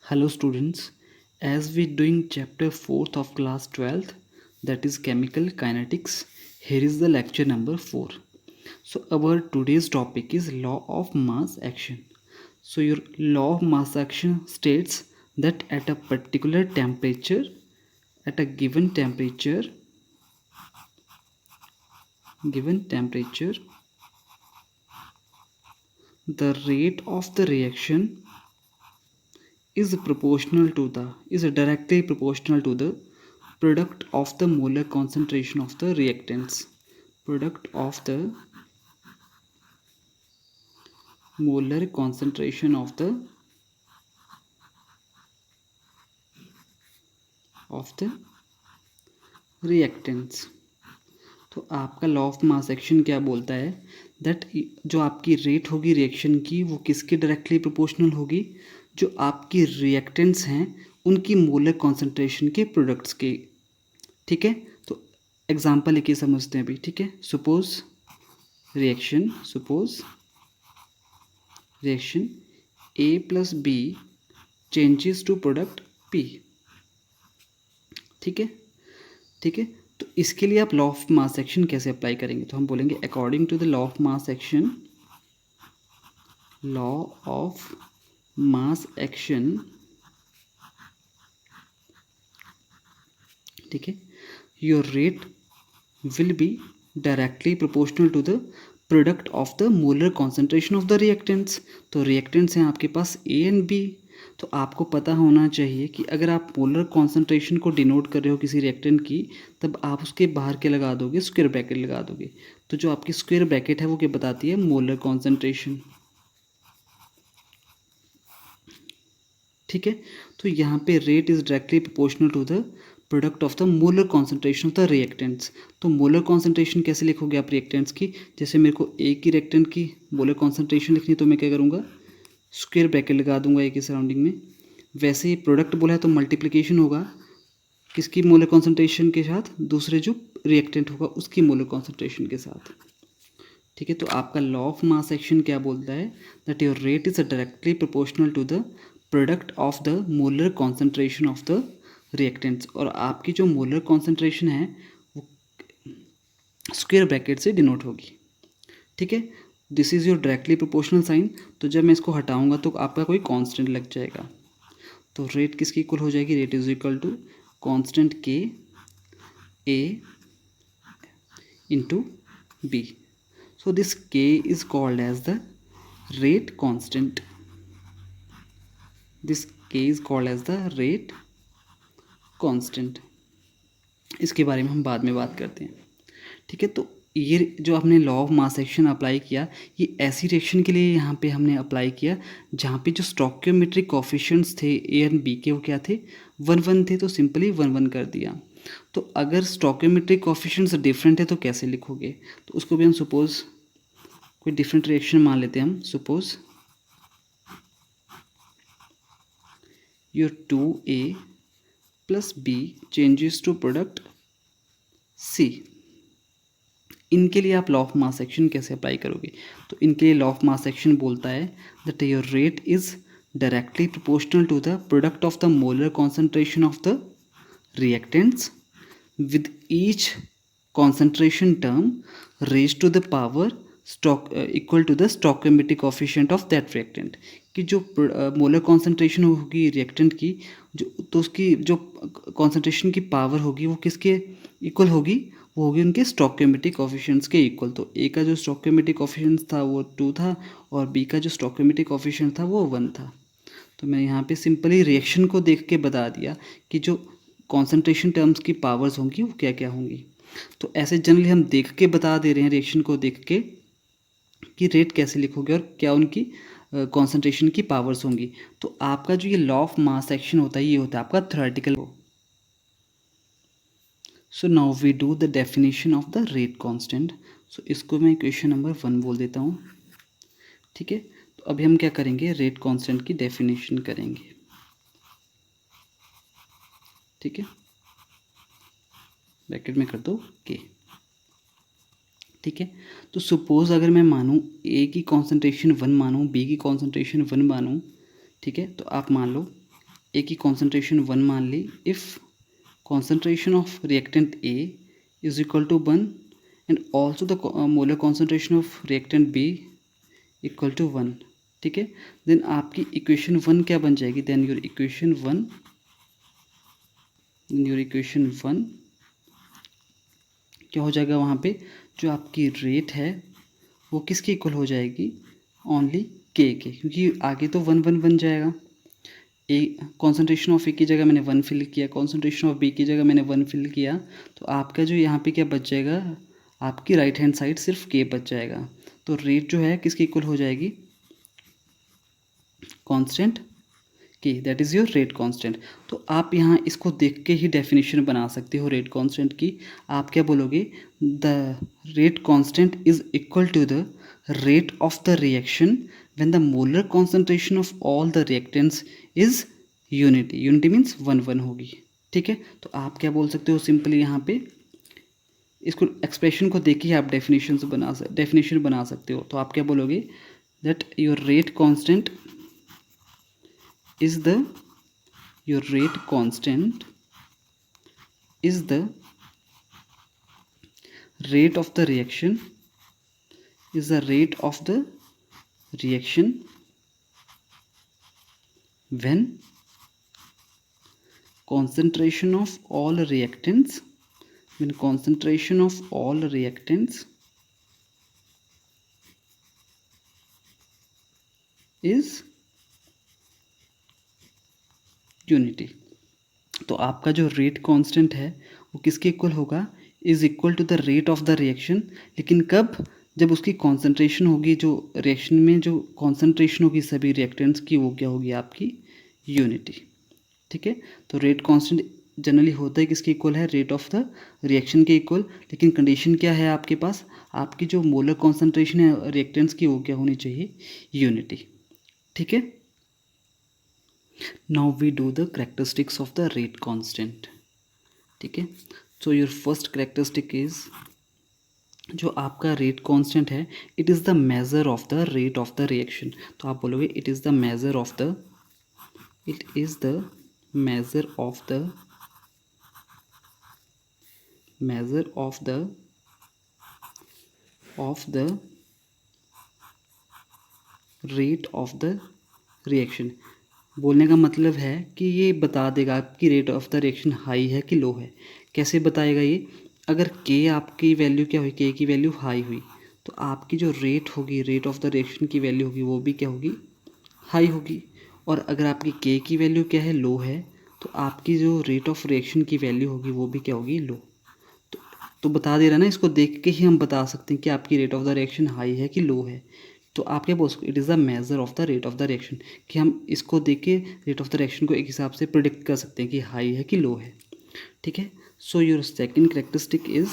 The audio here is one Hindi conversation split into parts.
Hello students, as we doing chapter 4th of class 12th, that is chemical kinetics, here is the lecture number 4. So our today's topic is law of mass action. So your law of mass action states that at a particular temperature, at a given temperature, the rate of the reaction is directly proportional to the product of the molar concentration of the reactants. Product of the molar concentration of the reactants. तो आपका लॉ ऑफ मास एक्शन क्या बोलता है दैट जो आपकी रेट होगी रिएक्शन की वो किसके डायरेक्टली प्रोपोर्शनल होगी, जो आपकी रिएक्टेंट्स हैं उनकी मोलर कॉन्सेंट्रेशन के प्रोडक्ट्स के. ठीक है, तो एग्जांपल लेके समझते हैं अभी. ठीक है, suppose reaction A plus B changes to product P. ठीक है, तो इसके लिए आप लॉ ऑफ मास एक्शन कैसे अप्लाई करेंगे, तो हम बोलेंगे according to the law of mass action, ठीक है, your rate will be directly proportional to the product of the molar concentration of the reactants. तो रिएक्टेंट्स हैं आपके पास A एंड B. तो आपको पता होना चाहिए कि अगर आप मोलर कॉन्सेंट्रेशन को डिनोट कर रहे हो किसी रिएक्टेंट की, तब आप उसके बाहर के लगा दोगे, स्क्वायर ब्रैकेट लगा दोगे. तो जो आपकी स्क्वायर ब्रैकेट है वो क्या बताती है, मोलर कॉन्सेंट्रेशन. ठीक है, तो यहाँ पे rate is directly proportional to the product of the molar concentration of the reactants. तो मोलर कॉन्सेंट्रेशन कैसे लिखोगे आप रिएक्टेंट्स की, जैसे मेरे को ए की रिएक्टेंट की मोलर कॉन्सेंट्रेशन लिखनी, तो मैं क्या करूँगा, स्क्वायर ब्रैकेट लगा दूंगा ए के सराउंडिंग में. वैसे ही प्रोडक्ट बोला है तो मल्टीप्लिकेशन होगा किसकी मोलर कॉन्सेंट्रेशन के साथ, दूसरे जो रिएक्टेंट होगा उसकी मोलर कॉन्सेंट्रेशन के साथ. ठीक है, तो आपका लॉ ऑफ मास एक्शन क्या बोलता है that your rate is directly proportional to the product of the molar concentration of the reactants. और आपकी जो मोलर कॉन्सेंट्रेशन है वो स्क्वायर ब्रैकेट से डिनोट होगी. ठीक है, this is your directly proportional sign. तो जब मैं इसको हटाऊंगा तो आपका कोई कांस्टेंट लग जाएगा. तो रेट किसकी इक्वल हो जाएगी, rate is equal to constant k A into B. So this k is called as the rate constant. This k is called as the rate constant. इसके बारे में हम बाद में बात करते हैं. ठीक है, तो ये जो आपने law of mass action apply किया, ये ऐसी रिएक्शन के लिए यहाँ पे हमने अप्लाई किया जहाँ पे जो स्टोइकियोमेट्रिक कोफिशिएंट्स थे ए एंड बी के वो क्या थे, 1 1 थे, तो सिंपली 1 1 कर दिया. तो अगर स्टोइकियोमेट्रिक कोफिशिएंट्स डिफरेंट है तो कैसे लिखोगे, तो उसको भी हम सपोज कोई डिफरेंट रिएक्शन मान लेते हैं. हम suppose your 2A plus B changes to product C. इनके लिए आप लॉ ऑफ मास एक्शन कैसे अप्लाई करोगे, तो इनके लिए लॉ ऑफ मास एक्शन बोलता है that your rate is directly proportional to the product of the molar concentration of the reactants with each concentration term raise to the power equal to the stoichiometric coefficient of that reactant. कि जो मोलर कॉन्सेंट्रेशन होगी रिएक्टेंट की, जो तो उसकी जो कॉन्सेंट्रेशन की पावर होगी वो किसके इक्वल होगी, वो होगी उनके स्टोइकियोमेट्रिक कोफिशिएंट्स के इक्वल. तो ए का जो स्टोइकियोमेट्रिक कोफिशिएंट था वो 2 था और बी का जो स्टोइकियोमेट्रिक कोफिशिएंट था वो 1 था. तो मैं यहाँ पे सिंपली रिएक्शन को देख के बता दिया कि जो कॉन्सेंट्रेशन टर्म्स की पावर्स होंगी वो क्या क्या होंगी. तो ऐसे जनरली हम देख के बता दे रहे हैं रिएक्शन को देख के कि रेट कैसे लिखोगे और क्या उनकी कॉन्सेंट्रेशन की पावर्स होंगी. तो आपका जो ये लॉ ऑफ मास एक्शन होता है ये होता है आपका theoretical. So now we do the definition of the rate constant. So इसको मैं इक्वेशन नंबर 1 बोल देता हूँ. ठीक है, तो अभी हम क्या करेंगे, रेट कांस्टेंट की डेफिनेशन करेंगे. ठीक है, ब्रैकेट में कर दो के. ठीक है, तो सपोज अगर मैं मानूँ ए की कॉन्सेंट्रेशन 1 मानूँ, बी की कॉन्सेंट्रेशन 1 मानूँ. ठीक है, तो आप मान लो ए की कॉन्सेंट्रेशन 1 मान ली, if concentration of reactant A is equal to 1 and also the molar concentration of reactant B equal to 1, ठीक है, देन आपकी इक्वेशन 1 क्या बन जाएगी, देन योर इक्वेशन 1 क्या हो जाएगा, वहाँ पे जो आपकी रेट है वो किसके इक्वल हो जाएगी, ओनली के, क्योंकि आगे तो 1 1 बन जाएगा। ए कॉन्सेंट्रेशन ऑफ ए की जगह मैंने 1 फिल किया, कॉन्सेंट्रेशन ऑफ बी की जगह मैंने 1 फिल किया, तो आपका जो यहाँ पे क्या बच जाएगा, आपकी राइट हैंड साइड सिर्फ के बच जाएगा। तो रेट जो है किसके इक्वल हो जाएगी, कांस्टेंट के, that is your rate constant. तो आप यहाँ इसको देख के ही डेफिनेशन बना सकते हो रेट कांस्टेंट की। आप क्या बोलोगे, the rate constant is equal to the rate of the reaction when the molar concentration of all the reactants is unity. Unity means 1 1 होगी, ठीक है। तो आप क्या बोल सकते हो सिंपली, यहाँ पे इसको एक्सप्रेशन को देख के आप डेफिनेशन बना सकते हो। तो आप क्या बोलोगे, that your rate constant is the your rate constant is the rate of the reaction is the rate of the reaction when concentration of all reactants is unity. तो आपका जो रेट कांस्टेंट है वो किसके इक्वल होगा, is equal to the rate of the reaction, लेकिन कब, जब उसकी कॉन्सेंट्रेशन होगी, जो रिएक्शन में जो कॉन्सेंट्रेशन होगी सभी रिएक्टेंट्स की, वो क्या होगी, आपकी यूनिटी, ठीक है। तो रेट कांस्टेंट जनरली होता है किसके इक्वल है, रेट ऑफ द रिएक्शन के इक्वल, लेकिन कंडीशन क्या है आपके पास, आपकी जो मोलर कॉन्सेंट्रेशन है रिएक्टेंट्स की वो क्या होनी चाहिए, यूनिटी, ठीक है। Now we do the characteristics of the rate constant, ठीक है। So your first characteristic is, जो आपका रेट कांस्टेंट है, it is the measure of the rate of the reaction. तो आप बोलोगे it is the measure of the rate of the reaction. बोलने का मतलब है कि ये बता देगा आपकी rate of the reaction high है कि लो है। कैसे बताएगा ये, अगर के आपकी वैल्यू क्या हुई, के की वैल्यू हाई हुई, तो आपकी जो रेट होगी, रेट ऑफ द रिएक्शन की वैल्यू होगी, वो भी क्या होगी, हाई होगी। और अगर आपकी के की वैल्यू क्या है, लो है, तो आपकी जो रेट ऑफ रिएक्शन की वैल्यू होगी वो भी क्या होगी, लो। तो बता दे रहा ना, इसको देख के ही हम बता सकते हैं कि आपकी rate of the reaction high है कि लो है। तो आप क्या बोल सकते, it is the measure of the rate of the reaction, कि हम इसको देख के रेट ऑफ द रिएक्शन को एक हिसाब से प्रिडिक्ट कर सकते हैं कि हाई है कि लो है, ठीक है। So your second characteristic is,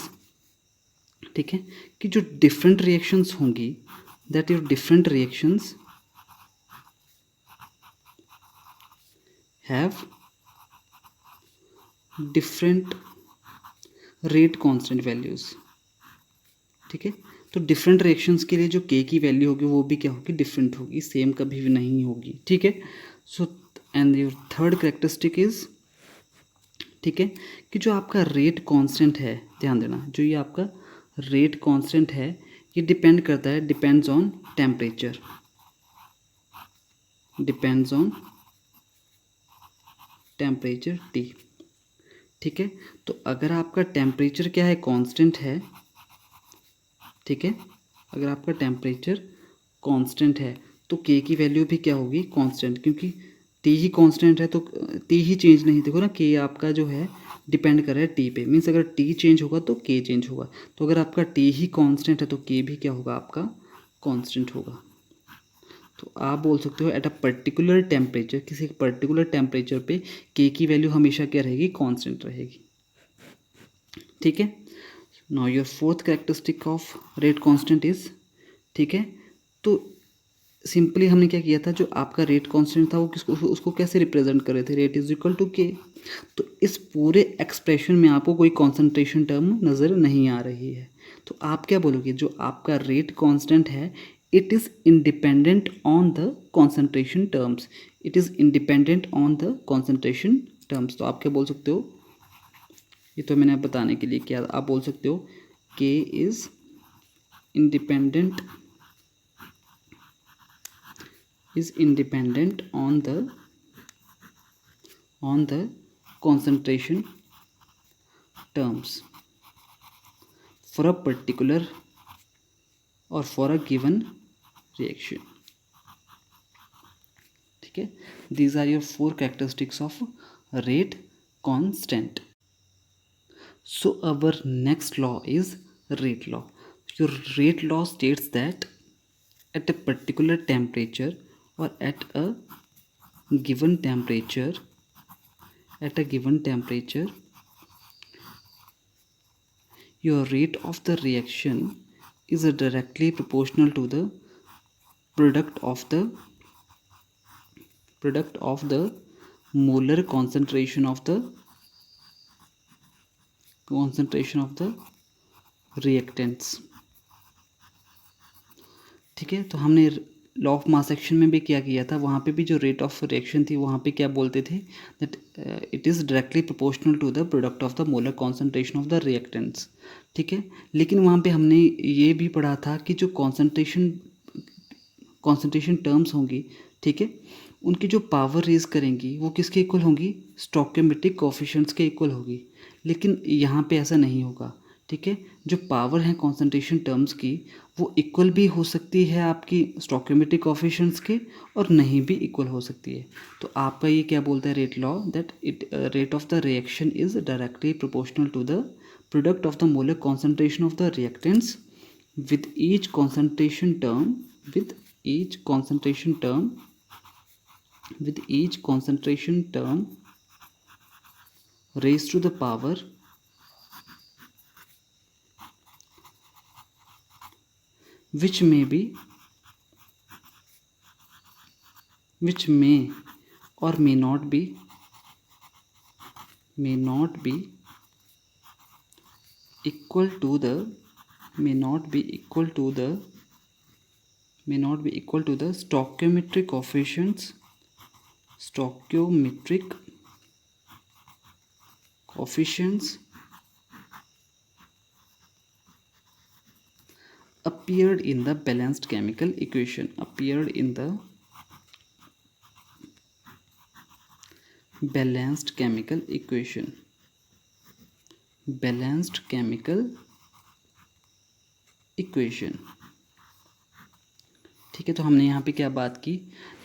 ठीक है, कि जो डिफरेंट रिएक्शंस होंगी, that your different reactions have different rate constant values, ठीक है। तो डिफरेंट रिएक्शंस के लिए जो के की वैल्यू होगी वो भी क्या होगी, डिफरेंट होगी, सेम कभी भी नहीं होगी, ठीक है। So and your third characteristic is, ठीक है, कि जो आपका रेट कांस्टेंट है, ध्यान देना, जो ये आपका रेट कांस्टेंट है ये डिपेंड करता है, डिपेंड्स ऑन टेम्परेचर, टी, ठीक है। तो अगर आपका टेम्परेचर क्या है, कांस्टेंट है, ठीक है, अगर आपका टेम्परेचर कांस्टेंट है तो के की वैल्यू भी क्या होगी, कांस्टेंट, क्योंकि टी ही कांस्टेंट है तो टी ही चेंज नहीं, देखो ना, के आपका जो है डिपेंड कर रहा है टी पे, मीन्स अगर टी चेंज होगा तो के चेंज होगा। तो अगर आपका टी ही कांस्टेंट है तो के भी क्या होगा, आपका कांस्टेंट होगा। तो आप बोल सकते हो एट अ पर्टिकुलर टेम्परेचर, किसी पर्टिकुलर टेम्परेचर पे के की वैल्यू हमेशा क्या रहेगी, कांस्टेंट रहेगी, ठीक है। Now your fourth characteristic of rate constant is, ठीक है। तो सिंपली हमने क्या किया था, जो आपका रेट कांस्टेंट था वो किसको, उसको कैसे रिप्रेजेंट कर रहे थे, रेट इज इक्वल टू के। तो इस पूरे एक्सप्रेशन में आपको कोई कॉन्सेंट्रेशन टर्म नज़र नहीं आ रही है, तो आप क्या बोलोगे, जो आपका रेट कांस्टेंट है it is independent on the concentration terms, it is independent on the concentration terms. तो आप क्या बोल सकते हो, ये तो मैंने बताने के लिए किया, आप बोल सकते हो के is independent on the concentration terms for a particular or for a given reaction. ठीक है, these are your 4 characteristics of rate constant. So our next law is rate law. Your rate law states that at a particular temperature or at a given temperature, your rate of the reaction is directly proportional to the product of the molar concentration of the reactants. ठीक है, तो हमने लॉ ऑफ मास एक्शन में भी क्या किया था, वहाँ पे भी जो रेट ऑफ रिएक्शन थी वहाँ पे क्या बोलते थे, that it is directly proportional to the product of the molar concentration of the reactants. ठीक है, लेकिन वहाँ पे हमने ये भी पढ़ा था कि जो कॉन्सेंट्रेशन टर्म्स होंगी, ठीक है, उनकी जो पावर रेज करेंगी वो किसके इक्वल होंगी, स्टोइकोमेट्रिक कोएफिशिएंट्स के इक्वल होगी। लेकिन यहाँ पे ऐसा नहीं होगा। ठीक है, जो पावर है कॉन्सेंट्रेशन टर्म्स की वो इक्वल भी हो सकती है आपकी स्टोइकोमेट्रिक कोएफिशिएंट्स के, और नहीं भी इक्वल हो सकती है। तो आपका ये क्या बोलता है rate law, that rate of the reaction is directly proportional to the product of the molar concentration of the reactants with each concentration term raised to the power which may or may not be equal to the stoichiometric coefficients appeared in the balanced chemical equation. Balanced chemical equation. ठीक है, तो हमने यहाँ पे क्या बात की,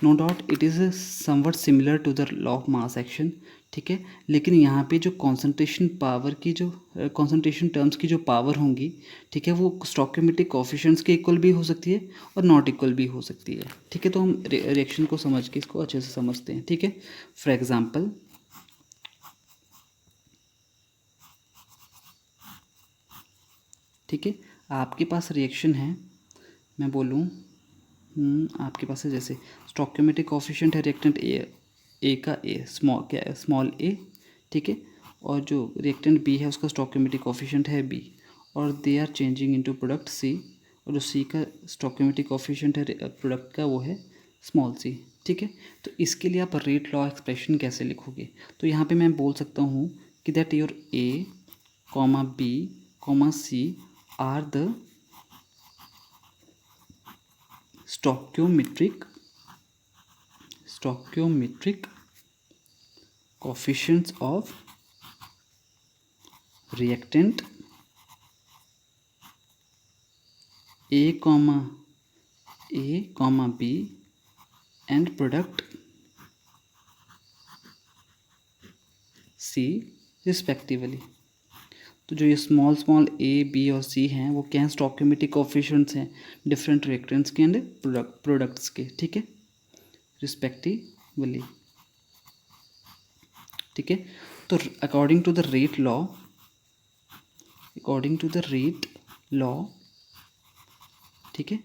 no doubt it is somewhat similar to the law of mass action. ठीक है, लेकिन यहाँ पे जो कॉन्सेंट्रेशन टर्म्स की जो पावर होंगी, ठीक है, वो स्टोइकोमेट्रिक कोएफिशिएंट्स के इक्वल भी हो सकती है और नॉट इक्वल भी हो सकती है। ठीक है, तो हम रिएक्शन को समझ के इसको अच्छे से समझते हैं। ठीक है, फॉर एग्जाम्पल ठीक है, आपके पास रिएक्शन है, मैं बोलूँ आपके पास है जैसे स्टोइकोमेट्रिक कोएफिशिएंट है रिएक्टेंट ए का स्मॉल ए, ठीक है, और जो रिएक्टेंट बी है उसका स्टोइकोमेट्रिक कोएफिशिएंट है बी, और they are changing into product c, और जो सी का स्टोइकोमेट्रिक कोएफिशिएंट है प्रोडक्ट का वो है स्मॉल सी। ठीक है, तो इसके लिए आप रेट लॉ एक्सप्रेशन कैसे लिखोगे, तो यहाँ पे मैं बोल सकता हूँ कि that your a comma b comma c are the stoichiometric coefficients of reactant A comma B and product C respectively। तो जो ये स्मॉल ए बी और सी हैं वो क्या हैं, स्टोइकोमेट्रिक कोएफिशिएंट्स हैं डिफरेंट रिएक्टेंट्स के एंड प्रोडक्ट्स के। ठीक है, रिस्पेक्टिवली। ठीक है, तो according to the rate law, ठीक है,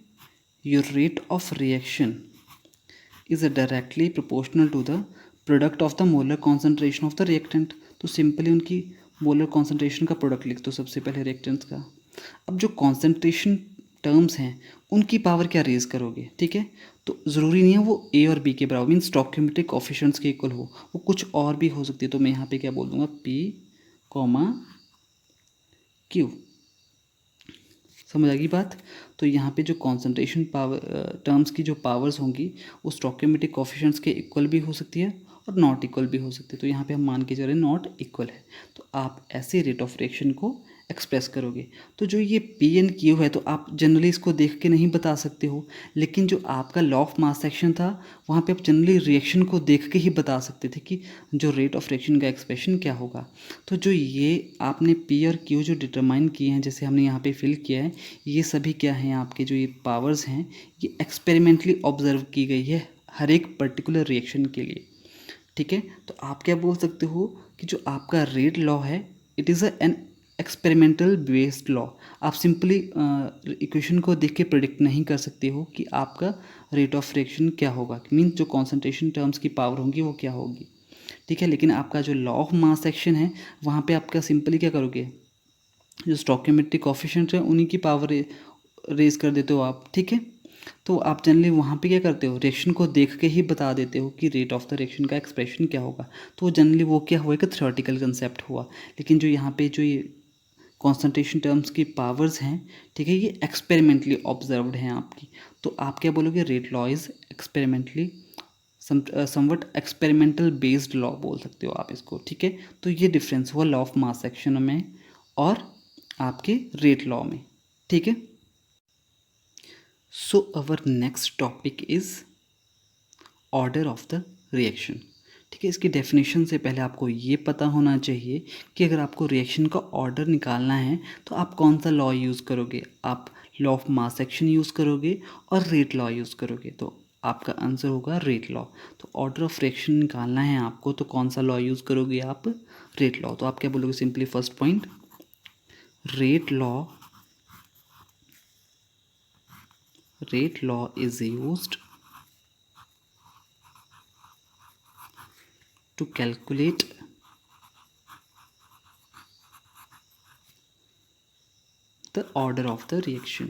your rate of reaction is directly proportional to the product of the molar concentration of the reactant. तो सिंपली उनकी मोलर कॉन्सेंट्रेशन का प्रोडक्ट लिख दो सबसे पहले रिएक्टेंट्स का। अब जो कॉन्सेंट्रेशन टर्म्स हैं उनकी पावर क्या रेज करोगे, ठीक है। तो ज़रूरी नहीं है वो ए और बी के बराबर, मीन स्टोइकियोमेट्रिक कोफिशिएंट्स के इक्वल हो, वो कुछ और भी हो सकती है। तो मैं यहाँ पे क्या बोल दूंगा, पी कॉमा क्यू। समझ आ गई बात। तो यहाँ पे जो कॉन्सेंट्रेशन पावर टर्म्स की जो पावर्स होंगी वो स्टोइकियोमेट्रिक कोफिशिएंट्स के इक्वल भी हो सकती है और नॉट इक्वल भी हो सकती है। तो यहाँ पे हम मान के चल रहे हैं नॉट इक्वल है, तो आप ऐसे रेट ऑफ रिएक्शन को एक्सप्रेस करोगे। तो जो ये पी एन क्यू है, तो आप जनरली इसको देख के नहीं बता सकते हो, लेकिन जो आपका लॉ ऑफ मास सेक्शन था वहाँ पे आप जनरली रिएक्शन को देख के ही बता सकते थे कि जो रेट ऑफ रिएक्शन का एक्सप्रेशन क्या होगा। तो जो ये आपने पी और क्यू जो डिटरमाइन किए हैं, जैसे हमने यहाँ पे फिल किया है, ये सभी क्या हैं आपके जो ये पावर्स हैं, ये एक्सपेरिमेंटली ऑब्जर्व की गई है हर एक पर्टिकुलर रिएक्शन के लिए, ठीक है। तो आप क्या बोल सकते हो कि जो आपका रेट लॉ है it is an experimental based law. आप सिंपली इक्वेशन को देख के प्रिडिक्ट नहीं कर सकते हो कि आपका रेट ऑफ रिएक्शन क्या होगा, मीन्स जो कॉन्सेंट्रेशन टर्म्स की पावर होंगी वो क्या होगी, ठीक है। लेकिन आपका जो लॉ ऑफ मास सेक्शन है वहाँ पे आपका सिंपली क्या करोगे, जो स्टोइकियोमेट्रिक कोफिशिएंट है उन्हीं की पावर रेज कर देते हो आप, ठीक है। तो आप जनरली वहाँ पे क्या करते हो, रिएक्शन को देख के ही बता देते हो कि रेट ऑफ द रिएक्शन का एक्सप्रेशन क्या होगा। तो जनरली वो क्या हुआ, एक थ्योरेटिकल कंसेप्ट हुआ। लेकिन जो यहाँ पे जो ये कॉन्सेंट्रेशन टर्म्स की पावर्स हैं, ठीक है, ये एक्सपेरिमेंटली ऑब्जर्व्ड हैं आपकी। तो आप क्या बोलोगे, rate law is experimentally somewhat experimental based law बोल सकते हो आप इसको, ठीक है। तो ये डिफरेंस हुआ लॉ ऑफ मास सेक्शन में और आपके रेट लॉ में, ठीक है। So our next topic is order of the reaction, ठीक है। इसकी डेफिनेशन से पहले आपको ये पता होना चाहिए कि अगर आपको रिएक्शन का ऑर्डर निकालना है तो आप कौन सा लॉ यूज़ करोगे, आप law of mass section use करोगे और रेट लॉ यूज़ करोगे। तो आपका आंसर होगा रेट लॉ। तो ऑर्डर ऑफ रिएक्शन निकालना है आपको तो कौन सा लॉ यूज़ करोगे आप, रेट लॉ। तो आप क्या बोलोगे, simply first point, rate law is used to calculate the order of the reaction,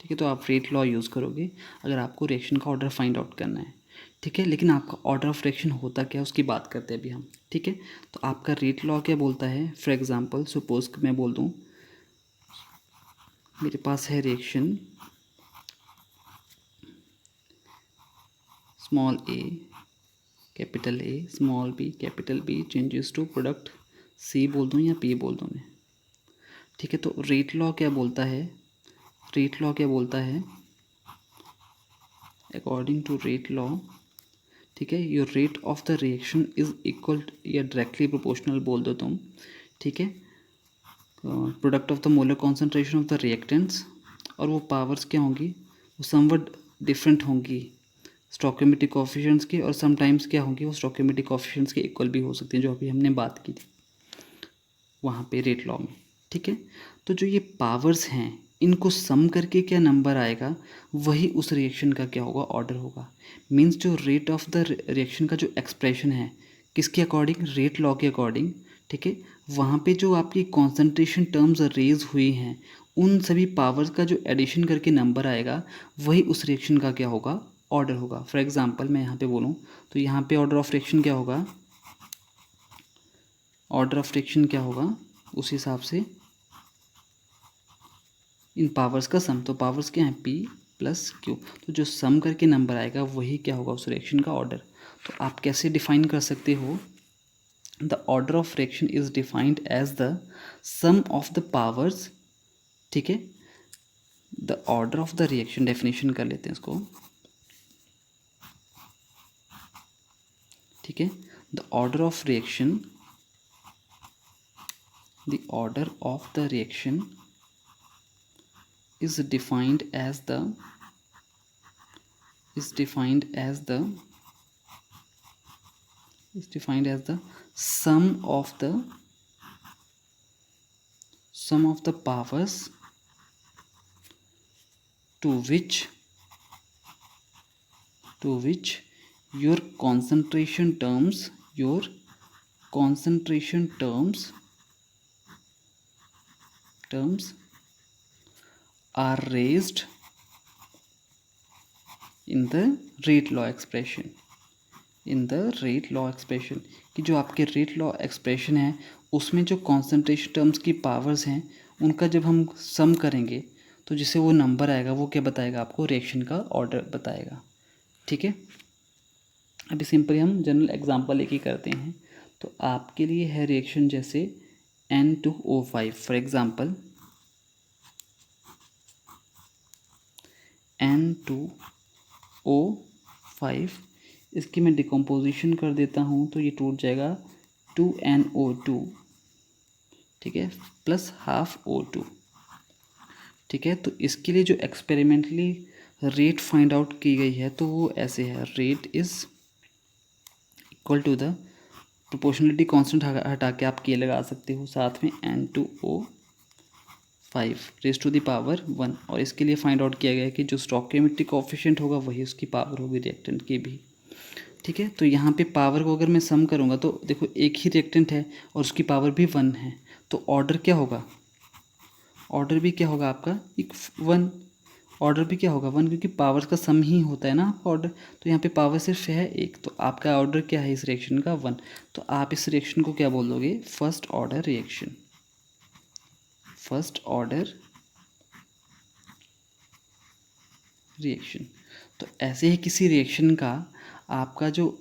ठीक है। तो आप रेट लॉ यूज़ करोगे अगर आपको रिएक्शन का ऑर्डर फाइंड आउट करना है, ठीक है। लेकिन आपका ऑर्डर ऑफ रिएक्शन होता क्या है उसकी बात करते हैं अभी हम, ठीक है। तो आपका रेट लॉ क्या बोलता है, फॉर एग्जांपल सपोज मैं बोल दूं मेरे पास है reaction small a capital a small b capital b changes to product c बोल दूं या पी बोल दूं मैं, ठीक है। तो रेट लॉ क्या बोलता है, अकॉर्डिंग टू रेट लॉ, ठीक है, your rate of the reaction is equal या डायरेक्टली प्रोपोर्शनल बोल दो तुम, ठीक है, product of the molar concentration of the reactants. और वो पावर्स क्या होंगी, वो समवट डिफरेंट होंगी स्टोइकियोमेट्रिक कोफिशिएंट्स की, और समटाइम्स क्या होंगी, वो स्टोइकियोमेट्रिक कोफिशिएंट्स के इक्वल भी हो सकती हैं, जो अभी हमने बात की थी वहाँ पे रेट लॉ में, ठीक है। तो जो ये पावर्स हैं इनको सम करके क्या नंबर आएगा, वही उस रिएक्शन का क्या होगा, ऑर्डर होगा। मीन्स जो रेट ऑफ द रिएक्शन का जो एक्सप्रेशन है किसके अकॉर्डिंग, रेट लॉ के अकॉर्डिंग, ठीक है। वहाँ पे जो आपकी कॉन्सेंट्रेशन टर्म्स रेज हुई हैं उन सभी पावर्स का जो एडिशन करके नंबर आएगा वही उस रिएक्शन का क्या होगा, ऑर्डर होगा। फॉर एग्जांपल मैं यहाँ पे बोलूँ तो यहाँ पे ऑर्डर ऑफ रिएक्शन क्या होगा, उस हिसाब से इन पावर्स का सम। तो पावर्स क्या है, P प्लस Q। तो जो सम करके नंबर आएगा वही क्या होगा, उस रिएक्शन का ऑर्डर। तो आप कैसे डिफाइन कर सकते हो, the order of reaction is defined as the sum of the powers, ठीक है। The order of the reaction, definition कर लेते हैं इसको, ठीक है। The order of reaction is defined as the sum of the powers to which your concentration terms terms are raised in the rate law expression. In the rate law expression, कि जो आपके रेट लॉ एक्सप्रेशन है उसमें जो कॉन्सेंट्रेशन टर्म्स की पावर्स हैं उनका जब हम सम करेंगे तो जिससे वो नंबर आएगा वो क्या बताएगा आपको, रिएक्शन का ऑर्डर बताएगा। ठीक है, अभी सिंपली हम जनरल एग्जांपल एक ही करते हैं। तो आपके लिए है रिएक्शन जैसे N2O5 फॉर एग्जांपल N2O5, इसकी मैं डिकम्पोजिशन कर देता हूँ तो ये टूट जाएगा 2NO2, ठीक है, प्लस हाफ O2। ठीक है, तो इसके लिए जो एक्सपेरिमेंटली रेट फाइंड आउट की गई है तो वो ऐसे है, rate is equal to the proportionality constant हटा के आप के लगा सकते हो, साथ में N2O5 raise to the power 1, और इसके लिए फाइंड आउट किया गया है कि जो स्टोइकियोमेट्रिक कोएफिशिएंट होगा वही उसकी पावर होगी रिएक्टेंट की भी। ठीक है, तो यहाँ पे पावर को अगर मैं सम करूँगा तो देखो एक ही रिएक्टेंट है और उसकी पावर भी 1 है, तो ऑर्डर क्या होगा, ऑर्डर भी क्या होगा आपका एक 1, ऑर्डर भी क्या होगा 1, क्योंकि पावर्स का सम ही होता है ना आपका ऑर्डर। तो यहाँ पे पावर सिर्फ है एक, तो आपका ऑर्डर क्या है इस रिएक्शन का 1। तो आप इस रिएक्शन को क्या बोल दोगे, first order reaction, first order reaction. तो ऐसे ही किसी रिएक्शन का आपका जो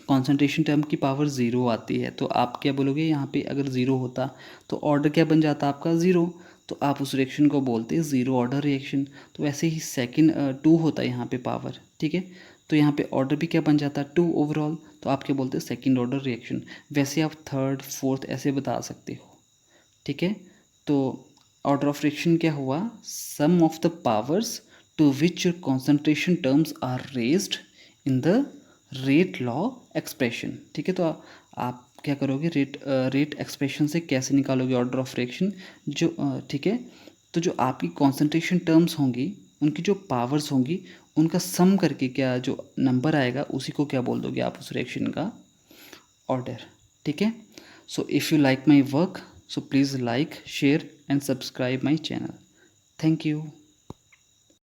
कॉन्सेंट्रेशन टर्म की पावर 0 आती है तो आप क्या बोलोगे, यहाँ पे अगर 0 होता तो ऑर्डर क्या बन जाता आपका 0, तो आप उस रिएक्शन को बोलते हैं 0 ऑर्डर रिएक्शन। तो वैसे ही सेकंड 2 होता है यहाँ पे पावर, ठीक है, तो यहाँ पे ऑर्डर भी क्या बन जाता है 2 ओवरऑल, तो आप क्या बोलते हैं सेकंड ऑर्डर रिएक्शन। वैसे आप थर्ड फोर्थ ऐसे बता सकते हो। ठीक है, तो ऑर्डर ऑफ रिएक्शन क्या हुआ, sum of the powers to which your concentration terms are raised in the rate law expression. ठीक है, तो आप क्या करोगे, रेट एक्सप्रेशन से कैसे निकालोगे ऑर्डर ऑफ रिएक्शन, जो ठीक है, तो जो आपकी कॉन्सेंट्रेशन टर्म्स होंगी उनकी जो पावर्स होंगी उनका सम करके क्या जो नंबर आएगा उसी को क्या बोल दोगे आप उस रिएक्शन का ऑर्डर। ठीक है, so if you like my work, so please like, share and subscribe my channel. Thank you.